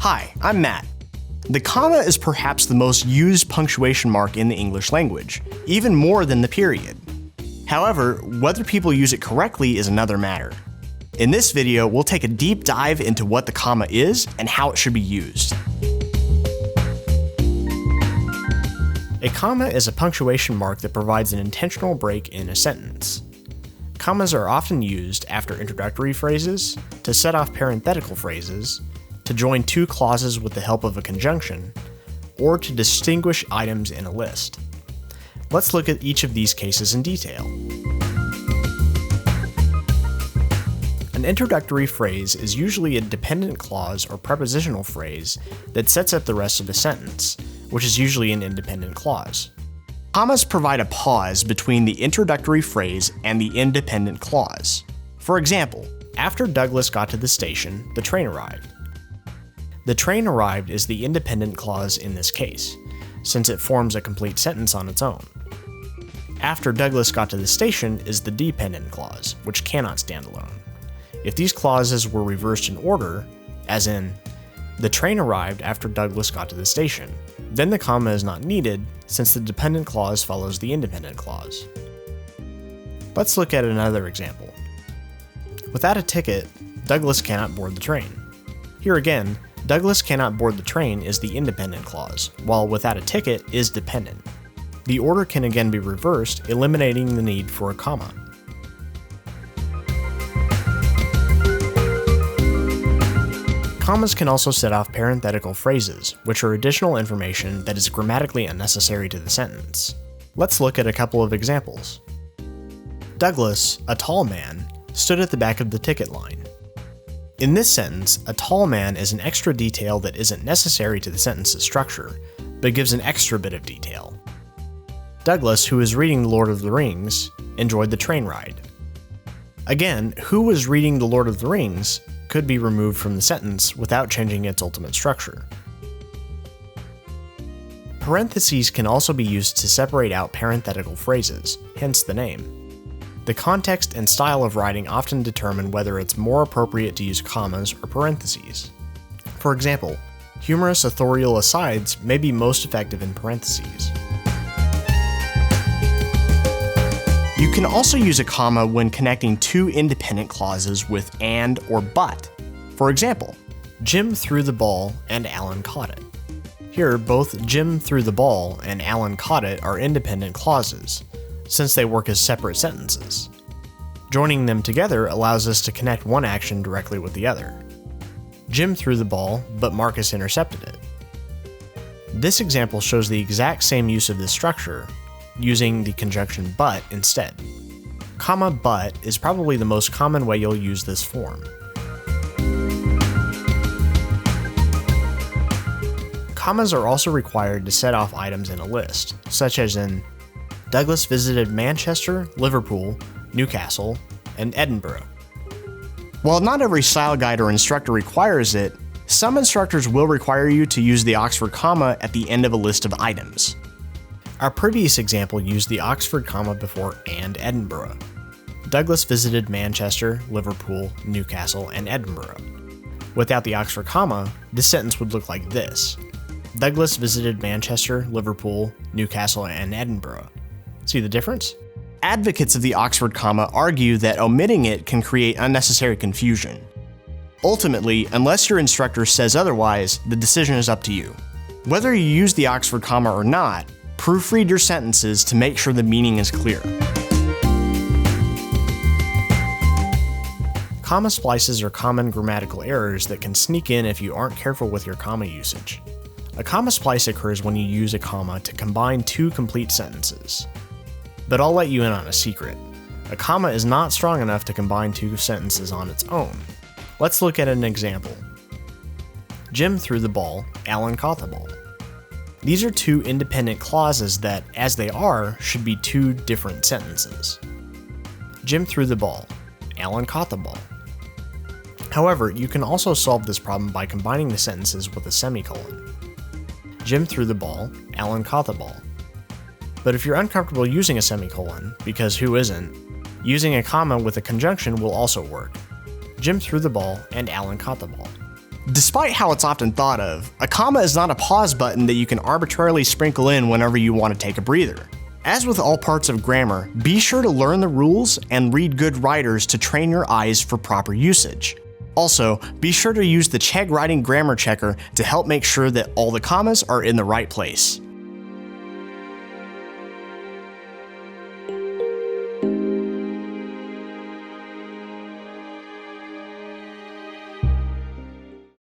Hi, I'm Matt. The comma is perhaps the most used punctuation mark in the English language, even more than the period. However, whether people use it correctly is another matter. In this video, we'll take a deep dive into what the comma is and how it should be used. A comma is a punctuation mark that provides an intentional break in a sentence. Commas are often used after introductory phrases, to set off parenthetical phrases, to join two clauses with the help of a conjunction, or to distinguish items in a list. Let's look at each of these cases in detail. An introductory phrase is usually a dependent clause or prepositional phrase that sets up the rest of the sentence, which is usually an independent clause. Commas provide a pause between the introductory phrase and the independent clause. For example, after Douglas got to the station, the train arrived. The train arrived is the independent clause in this case, since it forms a complete sentence on its own. After Douglas got to the station is the dependent clause, which cannot stand alone. If these clauses were reversed in order, as in, the train arrived after Douglas got to the station, then the comma is not needed since the dependent clause follows the independent clause. Let's look at another example. Without a ticket, Douglas cannot board the train. Here again, Douglas cannot board the train is the independent clause, while without a ticket is dependent. The order can again be reversed, eliminating the need for a comma. Commas can also set off parenthetical phrases, which are additional information that is grammatically unnecessary to the sentence. Let's look at a couple of examples. Douglas, a tall man, stood at the back of the ticket line. In this sentence, a tall man is an extra detail that isn't necessary to the sentence's structure, but gives an extra bit of detail. Douglas, who is reading The Lord of the Rings, enjoyed the train ride. Again, who was reading The Lord of the Rings could be removed from the sentence without changing its ultimate structure. Parentheses can also be used to separate out parenthetical phrases, hence the name. The context and style of writing often determine whether it's more appropriate to use commas or parentheses. For example, humorous authorial asides may be most effective in parentheses. You can also use a comma when connecting two independent clauses with and or but. For example, Jim threw the ball and Alan caught it. Here, both Jim threw the ball and Alan caught it are independent clauses, since they work as separate sentences. Joining them together allows us to connect one action directly with the other. Jim threw the ball, but Marcus intercepted it. This example shows the exact same use of this structure, using the conjunction but instead. Comma but is probably the most common way you'll use this form. Commas are also required to set off items in a list, such as in Douglas visited Manchester, Liverpool, Newcastle, and Edinburgh. While not every style guide or instructor requires it, some instructors will require you to use the Oxford comma at the end of a list of items. Our previous example used the Oxford comma before and Edinburgh. Douglas visited Manchester, Liverpool, Newcastle, and Edinburgh. Without the Oxford comma, this sentence would look like this. Douglas visited Manchester, Liverpool, Newcastle, and Edinburgh. See the difference? Advocates of the Oxford comma argue that omitting it can create unnecessary confusion. Ultimately, unless your instructor says otherwise, the decision is up to you. Whether you use the Oxford comma or not, proofread your sentences to make sure the meaning is clear. Comma splices are common grammatical errors that can sneak in if you aren't careful with your comma usage. A comma splice occurs when you use a comma to combine two complete sentences. But I'll let you in on a secret. A comma is not strong enough to combine two sentences on its own. Let's look at an example. Jim threw the ball, Alan caught the ball. These are two independent clauses that, as they are, should be two different sentences. Jim threw the ball, Alan caught the ball. However, you can also solve this problem by combining the sentences with a semicolon. Jim threw the ball, Alan caught the ball. But if you're uncomfortable using a semicolon, because who isn't, using a comma with a conjunction will also work. Jim threw the ball and Alan caught the ball. Despite how it's often thought of, a comma is not a pause button that you can arbitrarily sprinkle in whenever you want to take a breather. As with all parts of grammar, be sure to learn the rules and read good writers to train your eyes for proper usage. Also, be sure to use the Chegg Writing Grammar Checker to help make sure that all the commas are in the right place.